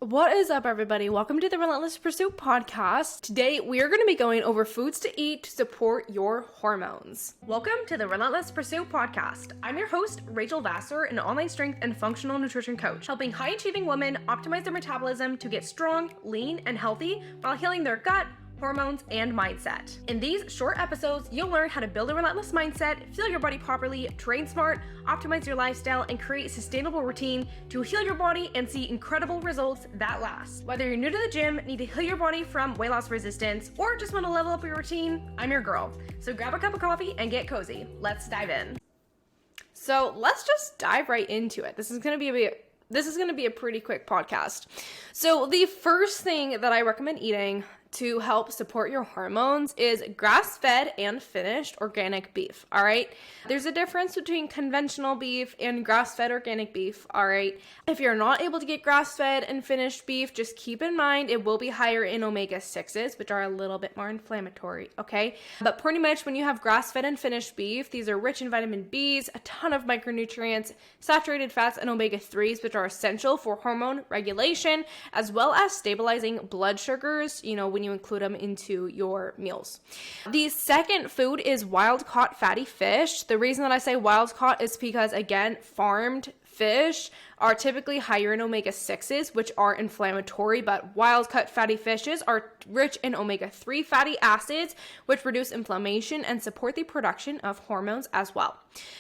What is up, everybody? Welcome to the Relentless Pursuit podcast. Today, we are going to be going over foods to eat to support your hormones. Welcome to the Relentless Pursuit podcast. I'm your host, Rachel Vassar, an online strength and functional nutrition coach, helping high-achieving women optimize their metabolism to get strong, lean, and healthy while healing their gut, hormones, and mindset. In these short episodes, you'll learn how to build a relentless mindset, fuel your body properly, train smart, optimize your lifestyle, and create a sustainable routine to heal your body and see incredible results that last. Whether you're new to the gym, need to heal your body from weight loss resistance, or just want to level up your routine, I'm your girl. So grab a cup of coffee and get cozy. Let's dive in. So let's just dive right into it. This is going to be a pretty quick podcast. So the first thing that I recommend eating to help support your hormones is grass-fed and finished organic beef, all right? There's a difference between conventional beef and grass-fed organic beef, all right? If you're not able to get grass-fed and finished beef, just keep in mind it will be higher in omega-6s, which are a little bit more inflammatory, okay? But pretty much when you have grass-fed and finished beef, these are rich in vitamin Bs, a ton of micronutrients, saturated fats, and omega-3s, which are essential for hormone regulation, as well as stabilizing blood sugars, when you include them into your meals. The second food is wild-caught fatty fish. The reason that I say wild-caught is because, again, farmed fish are typically higher in omega-6s, which are inflammatory, but wild-caught fatty fishes are rich in omega-3 fatty acids, which reduce inflammation and support the production of hormones as well.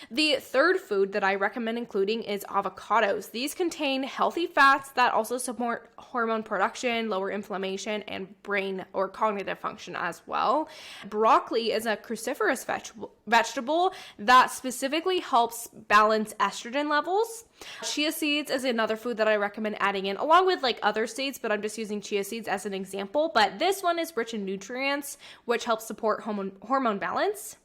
The third food that I recommend including is avocados. These contain healthy fats that also support hormone production, lower inflammation, and brain or cognitive function as well. Broccoli is a cruciferous vegetable that specifically helps balance estrogen levels. Chia seeds is another food that I recommend adding in, along with other seeds, but I'm just using chia seeds as an example. But this one is rich in nutrients, which helps support hormone balance.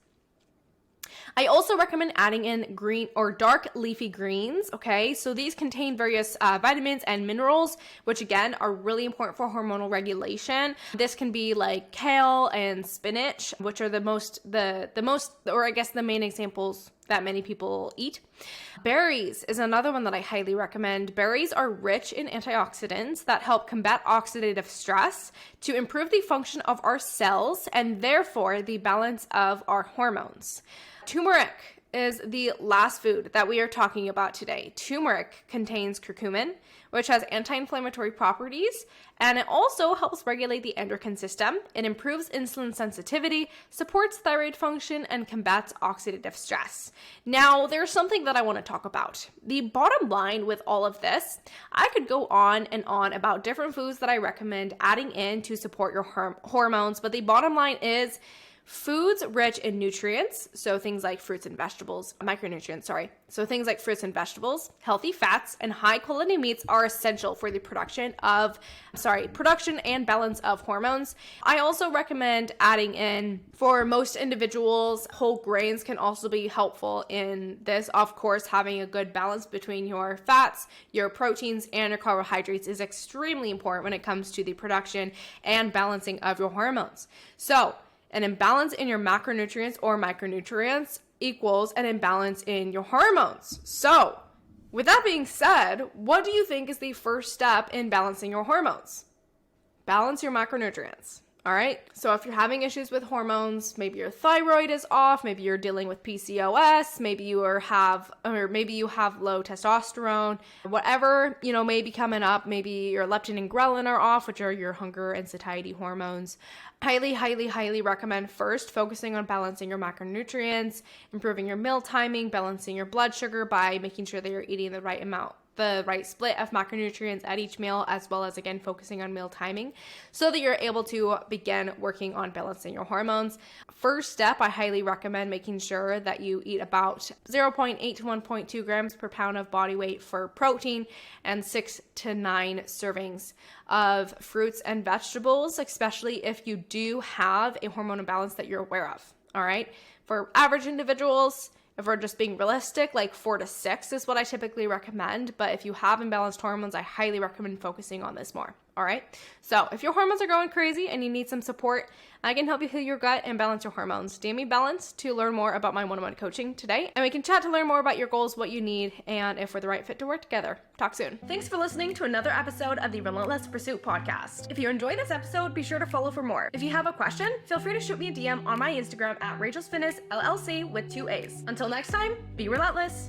I also recommend adding in green or dark leafy greens, okay? So these contain various vitamins and minerals, which again are really important for hormonal regulation. This can be like kale and spinach, which are the main examples that many people eat. Berries is another one that I highly recommend. Berries are rich in antioxidants that help combat oxidative stress to improve the function of our cells and therefore the balance of our hormones. Turmeric is the last food that we are talking about today. Turmeric contains curcumin, which has anti-inflammatory properties, and it also helps regulate the endocrine system. It improves insulin sensitivity, supports thyroid function, and combats oxidative stress. Now, there's something that I want to talk about. The bottom line with all of this, I could go on and on about different foods that I recommend adding in to support your hormones, but the bottom line is foods rich in nutrients, so things like fruits and vegetables, so things like fruits and vegetables, healthy fats, and high quality meats are essential for the production and balance of hormones. I also recommend adding in, for most individuals, whole grains can also be helpful in this. Of course, having a good balance between your fats, your proteins, and your carbohydrates is extremely important when it comes to the production and balancing of your hormones. So, an imbalance in your macronutrients or micronutrients equals an imbalance in your hormones. So, with that being said, what do you think is the first step in balancing your hormones? Balance your macronutrients. All right. So if you're having issues with hormones, maybe your thyroid is off, maybe you're dealing with PCOS, maybe you have low testosterone, whatever, may be coming up, maybe your leptin and ghrelin are off, which are your hunger and satiety hormones. Highly, highly, highly recommend first focusing on balancing your macronutrients, improving your meal timing, balancing your blood sugar by making sure that you're eating the right amount, the right split of macronutrients at each meal, as well as, again, focusing on meal timing so that you're able to begin working on balancing your hormones. First step, I highly recommend making sure that you eat about 0.8 to 1.2 grams per pound of body weight for protein and 6 to 9 servings of fruits and vegetables, especially if you do have a hormone imbalance that you're aware of, all right? For average individuals, if we're just being realistic, 4 to 6 is what I typically recommend. But if you have imbalanced hormones, I highly recommend focusing on this more. All right. So if your hormones are going crazy and you need some support, I can help you heal your gut and balance your hormones. DM me Balance to learn more about my one-on-one coaching today. And we can chat to learn more about your goals, what you need, and if we're the right fit to work together. Talk soon. Thanks for listening to another episode of the Relentless Pursuit podcast. If you enjoyed this episode, be sure to follow for more. If you have a question, feel free to shoot me a DM on my Instagram at Rachel's Fitness LLC with 2 A's. Until next time, be relentless.